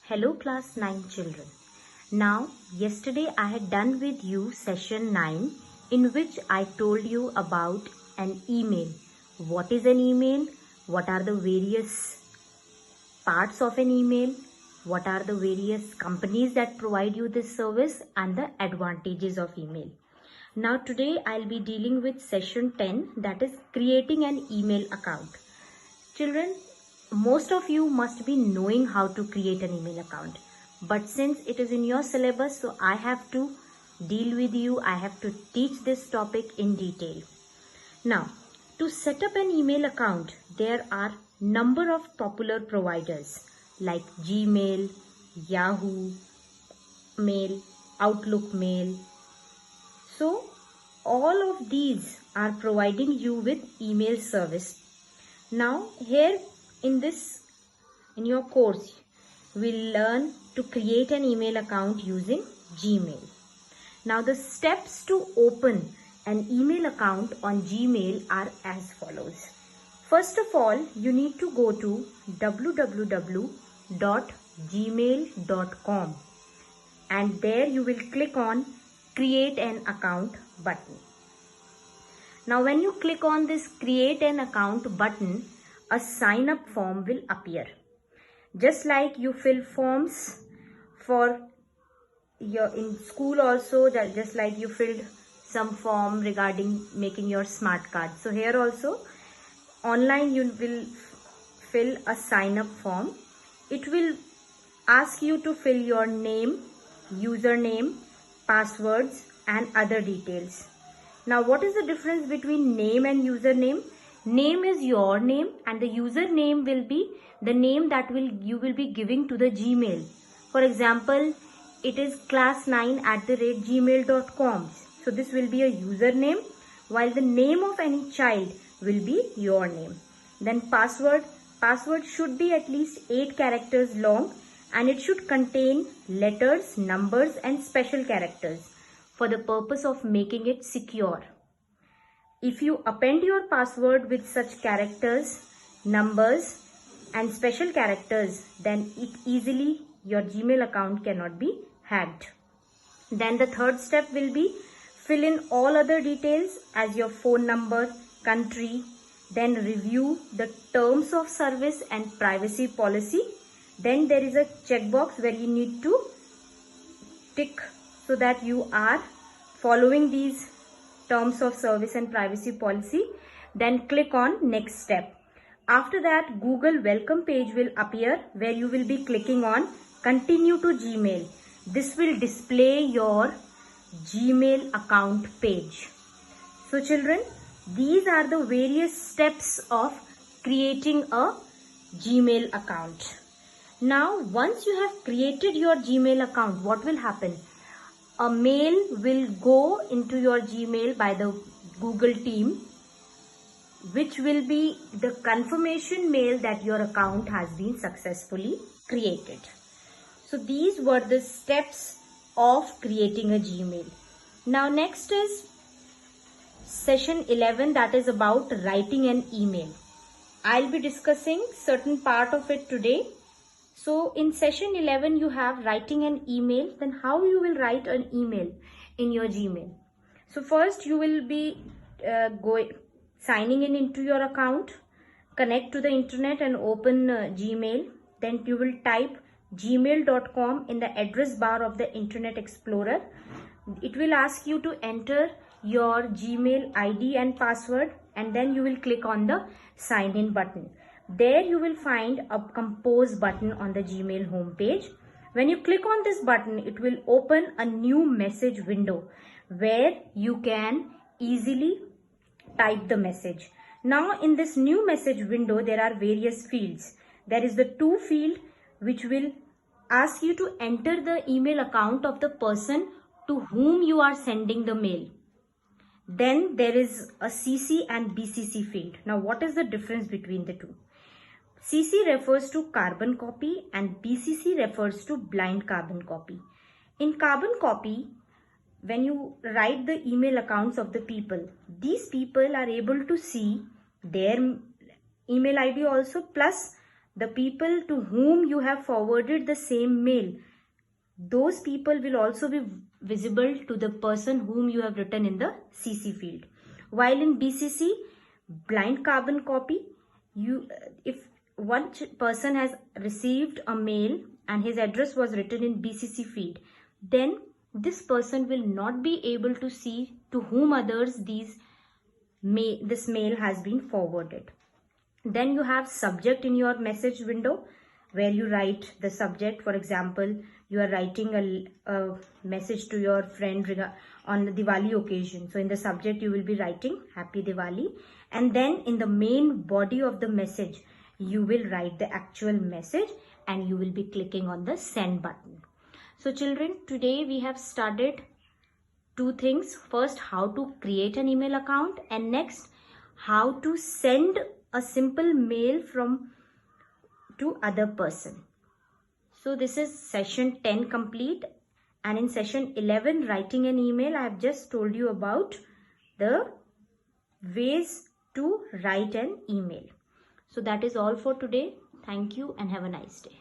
Hello class 9 children. Now yesterday I had done with you session 9 in which I told you about an email. What is an email? What are the various parts of an email? What are the various companies that provide you this service and the advantages of email? Now today I'll be dealing with session 10, that is creating an email account. Children, most of you must be knowing how to create an email account, but since it is in your syllabus, so I have to deal with you. I have to teach this topic in detail. Now, to set up an email account, there are number of popular providers like Gmail, Yahoo Mail, Outlook Mail. So all of these are providing you with email service. Now here in your course, we'll learn to create an email account using Gmail. Now the steps to open an email account on Gmail are as follows. First of all, you need to go to www.gmail.com and there you will click on create an account button. Now when you click on this create an account button, a sign up form will appear. Just like you fill forms for your in school also, just like you filled some form regarding making your smart card. So here also online you will fill a sign up form. It will ask you to fill your name, username, passwords and other details. Now what is the difference between name and username? Name is your name and the username will be the name that you will be giving to the Gmail. For example, it is class9@gmail.com. So this will be a username, while the name of any child will be your name. Then password should be at least 8 characters long and it should contain letters, numbers and special characters for the purpose of making it secure. If you append your password with such characters, numbers and special characters, then your Gmail account cannot be hacked. Then the third step will be fill in all other details as your phone number, country, then review the terms of service and privacy policy. Then there is a checkbox where you need to tick so that you are following these terms of service and privacy policy. Then click on next step. After that, Google welcome page will appear where you will be clicking on continue to Gmail. This will display your Gmail account page. So children, these are the various steps of creating a Gmail account. Now once you have created your Gmail account, what will happen? A mail will go into your Gmail by the Google team, which will be the confirmation mail that your account has been successfully created. So these were the steps of creating a Gmail. Now next is session 11, that is about writing an email. I'll be discussing certain part of it today. So in session 11 you have writing an email. Then how you will write an email in your Gmail? So first you will be signing in into your account, connect to the internet and open Gmail. Then you will type gmail.com in the address bar of the Internet Explorer. It will ask you to enter your Gmail ID and password and then you will click on the sign in button. There you will find a compose button on the Gmail homepage. When you click on this button, it will open a new message window where you can easily type the message. Now in this new message window, there are various fields. There is the to field which will ask you to enter the email account of the person to whom you are sending the mail. Then there is a CC and BCC field. Now what is the difference between the two? CC refers to carbon copy and BCC refers to blind carbon copy. In carbon copy, when you write the email accounts of the people, these people are able to see their email ID also plus the people to whom you have forwarded the same mail, those people will also be visible to the person whom you have written in the CC field. While in BCC, blind carbon copy, if one person has received a mail and his address was written in BCC field, then this person will not be able to see to whom others this mail has been forwarded. Then you have subject in your message window, where you write the subject. For example, you are writing a message to your friend on the Diwali occasion. So in the subject, you will be writing Happy Diwali. And then in the main body of the message, you will write the actual message and you will be clicking on the send button. So children, today we have studied two things. First, how to create an email account, and next, how to send a simple mail to other person. So this is session 10 complete, and in session 11, writing an email, I have just told you about the ways to write an email. So that is all for today. Thank you and have a nice day.